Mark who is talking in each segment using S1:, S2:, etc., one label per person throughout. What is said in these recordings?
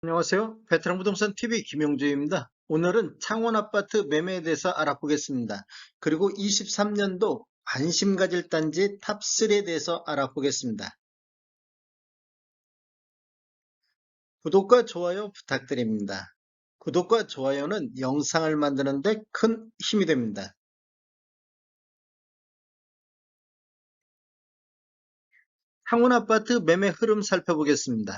S1: 안녕하세요. 베테랑 부동산 TV 김용주입니다. 오늘은 창원 아파트 매매에 대해서 알아보겠습니다. 그리고 23년도 관심 가질 단지 탑3에 대해서 알아보겠습니다. 구독과 좋아요 부탁드립니다. 구독과 좋아요는 영상을 만드는 데 큰 힘이 됩니다. 창원 아파트 매매 흐름 살펴보겠습니다.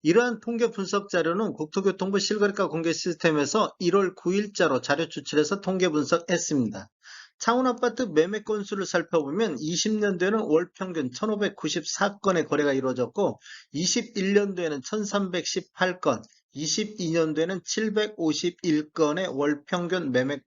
S1: 이러한 통계 분석 자료는 국토교통부 실거래가 공개 시스템에서 1월 9일자로 자료 추출해서 통계 분석했습니다. 창원 아파트 매매 건수를 살펴보면 20년도에는 월 평균 1594건의 거래가 이루어졌고 21년도에는 1318건, 22년도에는 751건의 월 평균 매매가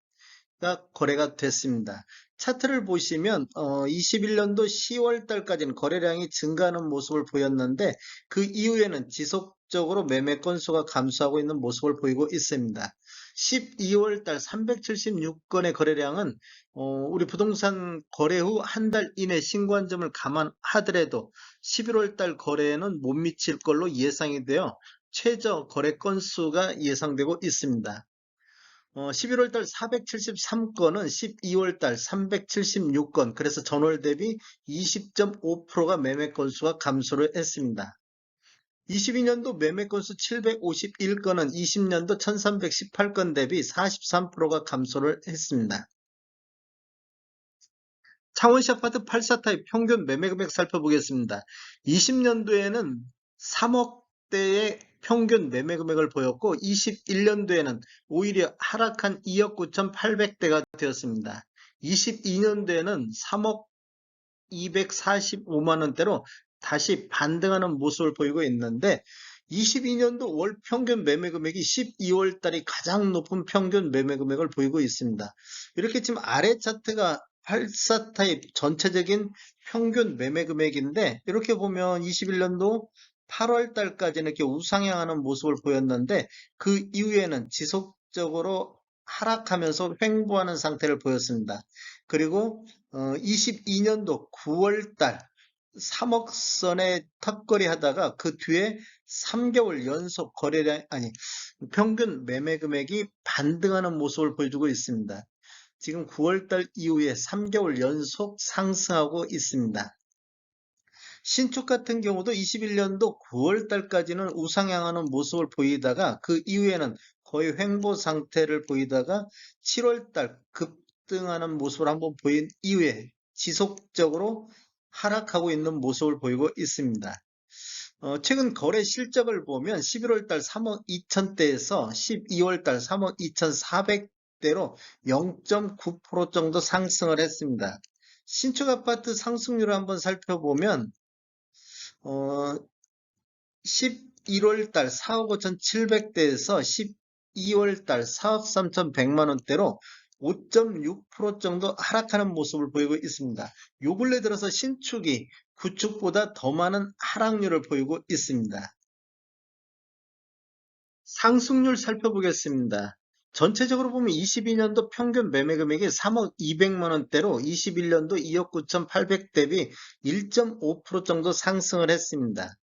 S1: 거래가 됐습니다. 차트를 보시면 21년도 10월 달까지는 거래량이 증가하는 모습을 보였는데 그 이후에는 지속적으로 매매 건수가 감소하고 있는 모습을 보이고 있습니다. 12월 달 376건의 거래량은 우리 부동산 거래 후 한 달 이내 신고한 점을 감안하더라도 11월 달 거래에는 못 미칠 걸로 예상이 되어 최저 거래 건수가 예상되고 있습니다. 11월 달 473건은 12월 달 376건, 그래서 전월 대비 20.5%가 매매 건수가 감소를 했습니다. 22년도 매매 건수 751건은 20년도 1318건 대비 43%가 감소를 했습니다. 창원시 아파트 84타입 평균 매매 금액 살펴보겠습니다. 20년도에는 3억대의 평균 매매 금액을 보였고 21년도에는 오히려 하락한 2억 9,800대가 되었습니다. 22년도에는 3억 245만 원대로 다시 반등하는 모습을 보이고 있는데 22년도 월 평균 매매 금액이 12월 달이 가장 높은 평균 매매 금액을 보이고 있습니다. 이렇게 지금 아래 차트가 84 타입 전체적인 평균 매매 금액인데 이렇게 보면 21년도 8월 달까지는 이렇게 우상향하는 모습을 보였는데 그 이후에는 지속적으로 하락하면서 횡보하는 상태를 보였습니다. 그리고 22년도 9월 달 3억 선에 턱걸이 하다가 그 뒤에 3개월 연속 거래량, 아니, 평균 매매 금액이 반등하는 모습을 보여주고 있습니다. 지금 9월 달 이후에 3개월 연속 상승하고 있습니다. 신축 같은 경우도 21년도 9월 달까지는 우상향하는 모습을 보이다가 그 이후에는 거의 횡보 상태를 보이다가 7월 달 급등하는 모습을 한번 보인 이후에 지속적으로 하락하고 있는 모습을 보이고 있습니다. 최근 거래 실적을 보면 11월 달 3억 2천대에서 12월 달 3억 2,400대로 0.9% 정도 상승을 했습니다. 신축 아파트 상승률을 한번 살펴보면 11월 달 4억 5,700대에서 12월 달 4억 3,100만 원대로 5.6% 정도 하락하는 모습을 보이고 있습니다. 요 근래 들어서 신축이 구축보다 더 많은 하락률을 보이고 있습니다. 상승률 살펴보겠습니다. 전체적으로 보면 22년도 평균 매매 금액이 3억 200만 원대로 21년도 2억 9,800 대비 1.5% 정도 상승을 했습니다.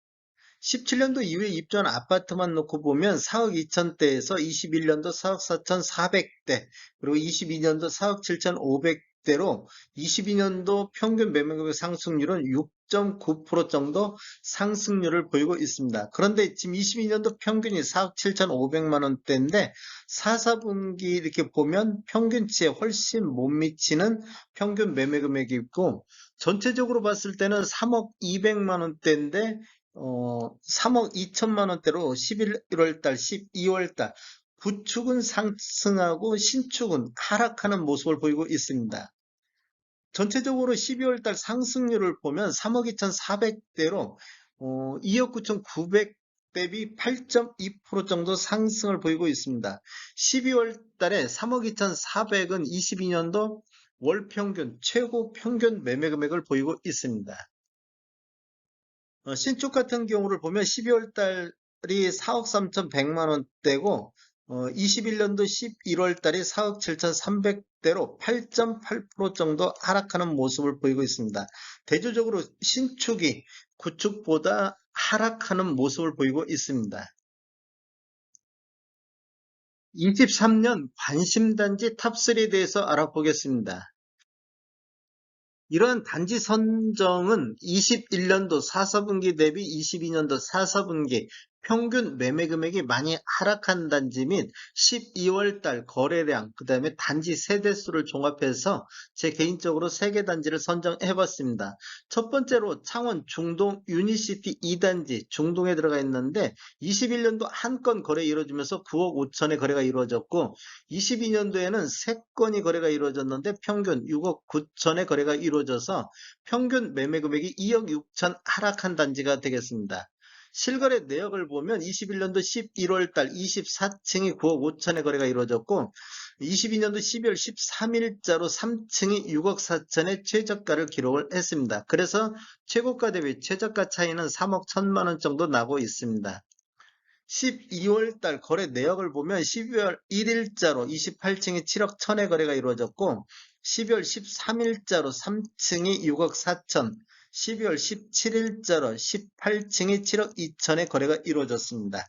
S1: 17년도 이후에 입주한 아파트만 놓고 보면 4억 2천대에서 21년도 4억 4,400대, 그리고 22년도 4억 7,500대로 22년도 평균 매매금액 상승률은 6.9% 정도 상승률을 보이고 있습니다. 그런데 지금 22년도 평균이 4억 7,500만 원대인데 4, 4분기 이렇게 보면 평균치에 훨씬 못 미치는 평균 매매 금액이 있고 전체적으로 봤을 때는 3억 200만 원대인데 3억 2천만 원대로 11월 달, 12월 달 구축은 상승하고 신축은 하락하는 모습을 보이고 있습니다. 전체적으로 12월 달 상승률을 보면 3억 2,400대로 2억 9,900 대비 8.2% 정도 상승을 보이고 있습니다. 12월 달에 3억 2,400은 22년도 월 평균 최고 평균 매매 금액을 보이고 있습니다. 신축 같은 경우를 보면 12월 달이 4억 3,100만 원대고 21년도 11월 달이 4억 7,300대로 8.8% 정도 하락하는 모습을 보이고 있습니다. 대조적으로 신축이 구축보다 하락하는 모습을 보이고 있습니다. 23년 관심단지 탑3에 대해서 알아보겠습니다. 이러한 단지 선정은 21년도 4사분기 대비 22년도 4사분기 평균 매매 금액이 많이 하락한 단지 및 12월 달 거래량, 그 다음에 단지 세대수를 종합해서 제 개인적으로 3개 단지를 선정해 봤습니다. 첫 번째로 창원 중동 유니시티 2단지 중동에 들어가 있는데 21년도 한 건 거래 이루어지면서 9억 5천의 거래가 이루어졌고 22년도에는 3건이 거래가 이루어졌는데 평균 6억 9천의 거래가 이루어져서 평균 매매 금액이 2억 6천 하락한 단지가 되겠습니다. 실거래 내역을 보면 21년도 11월 달 24층이 9억 5천의 거래가 이루어졌고 22년도 12월 13일자로 3층이 6억 4천의 최저가를 기록을 했습니다. 그래서 최고가 대비 최저가 차이는 3억 1천만 원 정도 나고 있습니다. 12월 달 거래 내역을 보면 12월 1일자로 28층이 7억 1천의 거래가 이루어졌고 12월 13일자로 3층이 6억 4천, 12월 17일자로 18층이 7억 2천의 거래가 이루어졌습니다.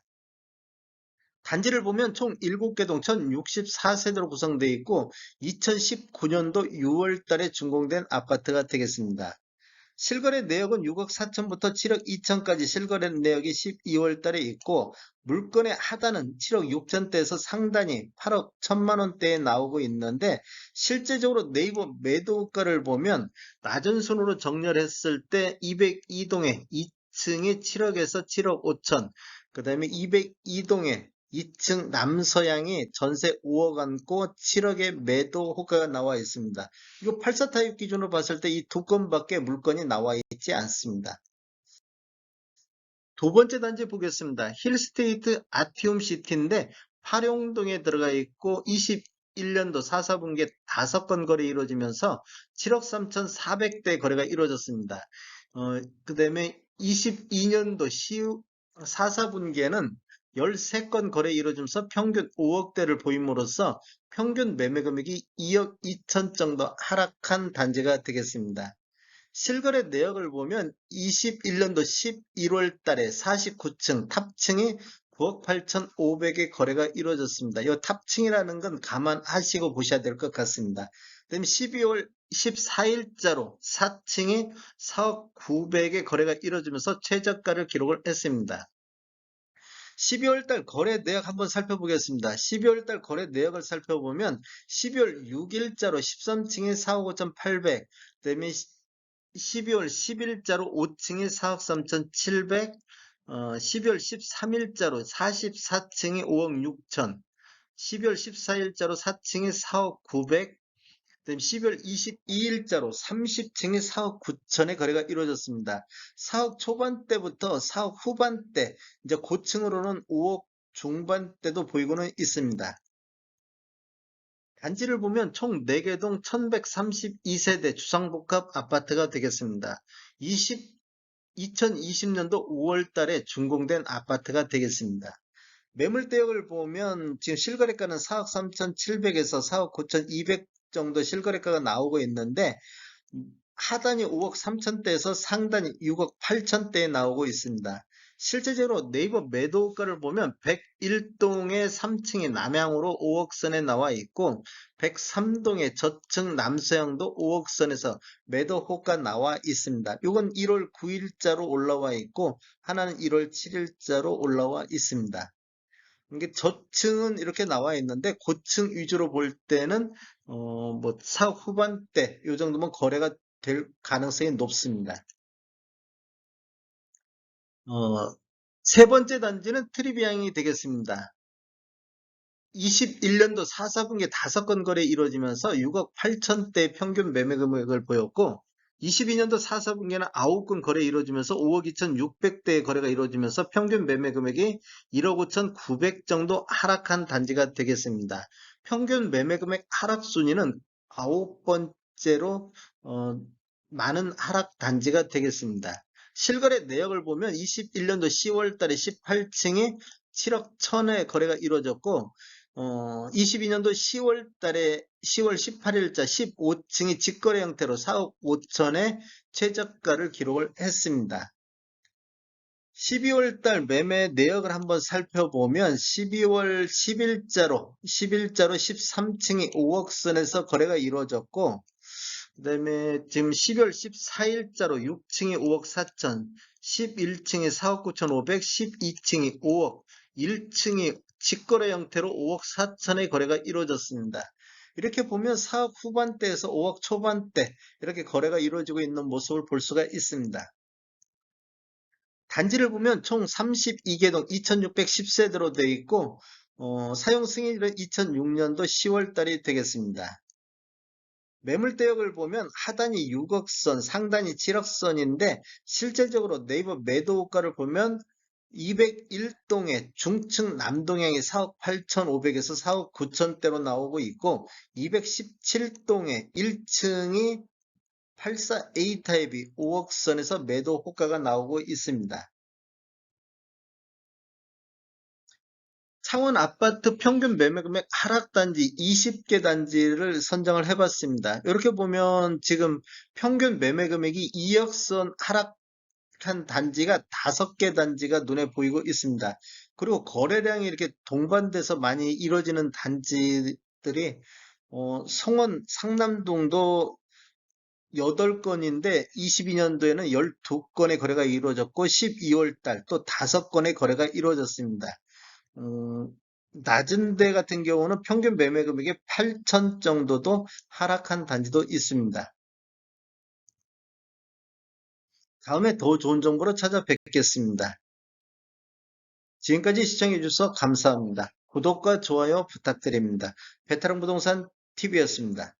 S1: 단지를 보면 총 7개 동 1064세대로 구성되어 있고 2019년도 6월 달에 준공된 아파트가 되겠습니다. 실거래 내역은 6억 4천부터 7억 2천까지 실거래 내역이 12월 달에 있고 물건의 하단은 7억 6천대에서 상단이 8억 1천만 원대에 나오고 있는데 실제적으로 네이버 매도가를 보면 낮은 순으로 정렬했을 때 202동에 2층이 7억에서 7억 5천, 그 다음에 202동에 2층 남서양이 전세 5억 안고 7억의 매도 호가가 나와 있습니다. 이거 84 타입 기준으로 봤을 때 이 두 건밖에 물건이 나와 있지 않습니다. 두 번째 단지 보겠습니다. 힐스테이트 아티움 시티인데 파룡동에 들어가 있고 21년도 4사분기에 5건 거래 이루어지면서 7억 3,400대 거래가 이루어졌습니다. 그 다음에 22년도 4사분기에는 13건 거래 이루어지면서 평균 5억대를 보임으로써 평균 매매 금액이 2억 2천 정도 하락한 단지가 되겠습니다. 실거래 내역을 보면 21년도 11월 달에 49층 탑층이 9억 8,500의 거래가 이루어졌습니다. 이 탑층이라는 건 감안하시고 보셔야 될 것 같습니다. 그다음에 12월 14일자로 4층이 4억 900의 거래가 이루어지면서 최저가를 기록을 했습니다. 12월 달 거래 내역 한번 살펴보겠습니다. 12월 달 거래 내역을 살펴보면 12월 6일자로 13층에 4억 5,800, 그다음에 12월 10일자로 5층이 4억 3,700, 12월 13일자로 44층이 5억 6천, 12월 14일자로 4층이 4억 900, 그다음 12월 22일자로 30층이 4억 9천의 거래가 이루어졌습니다. 4억 초반대부터 4억 후반대, 이제 고층으로는 5억 중반대도 보이고는 있습니다. 단지를 보면 총 4개 동 1132세대 주상복합 아파트가 되겠습니다. 2020년도 5월 달에 준공된 아파트가 되겠습니다. 매물대역을 보면 지금 실거래가는 4억 3,700에서 4억 9,200 정도 실거래가가 나오고 있는데 하단이 5억 3천대에서 상단이 6억 8천대에 나오고 있습니다. 실제적으로 네이버 매도가를 보면 101동의 3층이 남향으로 5억 선에 나와 있고 103동의 저층 남서향도 5억 선에서 매도 호가 나와 있습니다. 이건 1월 9일자로 올라와 있고 하나는 1월 7일자로 올라와 있습니다. 이게 저층은 이렇게 나와 있는데 고층 위주로 볼 때는 뭐 4억 후반대 이 정도면 거래가 될 가능성이 높습니다. 어, 세 번째 단지는 트리비앙이 되겠습니다. 21년도 4사분기에 5건 거래 이루어지면서 6억 8천대 평균 매매 금액을 보였고 22년도 4사분기에는 9건 거래 이루어지면서 5억 2,600대의 거래가 이루어지면서 평균 매매 금액이 1억 5,900 정도 하락한 단지가 되겠습니다. 평균 매매 금액 하락 순위는 9번째로 많은 하락 단지가 되겠습니다. 실거래 내역을 보면 21년도 10월 달에 18층이 7억 1천의 거래가 이루어졌고 22년도 10월 달에 10월 18일자 15층이 직거래 형태로 4억 5천의 최저가를 기록을 했습니다. 12월 달 매매 내역을 한번 살펴보면 12월 10일자로 13층이 5억 선에서 거래가 이루어졌고, 그다음에 지금 12월 14일자로 6층이 5억 4천, 11층이 4억 9천 5백, 12층이 5억, 1층이 직거래 형태로 5억 4천의 거래가 이루어졌습니다. 이렇게 보면 4억 후반대에서 5억 초반대 이렇게 거래가 이루어지고 있는 모습을 볼 수가 있습니다. 단지를 보면 총 32개동 2610세대로 되어 있고, 사용 승인일은 2006년도 10월 달이 되겠습니다. 매물대역을 보면 하단이 6억 선, 상단이 7억 선인데, 실질적으로 네이버 매도가를 보면 201동에 중층 남동향이 4억 8,500에서 4억 9천대로 나오고 있고, 217동에 1층이 84A 타입이 5억 선에서 매도 호가가 나오고 있습니다. 창원 아파트 평균 매매 금액 하락 단지 20개 단지를 선정을 해봤습니다. 이렇게 보면 지금 평균 매매 금액이 2억 선 하락한 단지가 5개 단지가 눈에 보이고 있습니다. 그리고 거래량이 이렇게 동반돼서 많이 이루어지는 단지들이 성원 상남동도 8건인데 22년도에는 12건의 거래가 이루어졌고 12월 달 또 5건의 거래가 이루어졌습니다. 낮은 데 같은 경우는 평균 매매 금액이 8천 정도도 하락한 단지도 있습니다. 다음에 더 좋은 정보로 찾아뵙겠습니다. 지금까지 시청해주셔서 감사합니다. 구독과 좋아요 부탁드립니다. 베테랑 부동산 TV였습니다.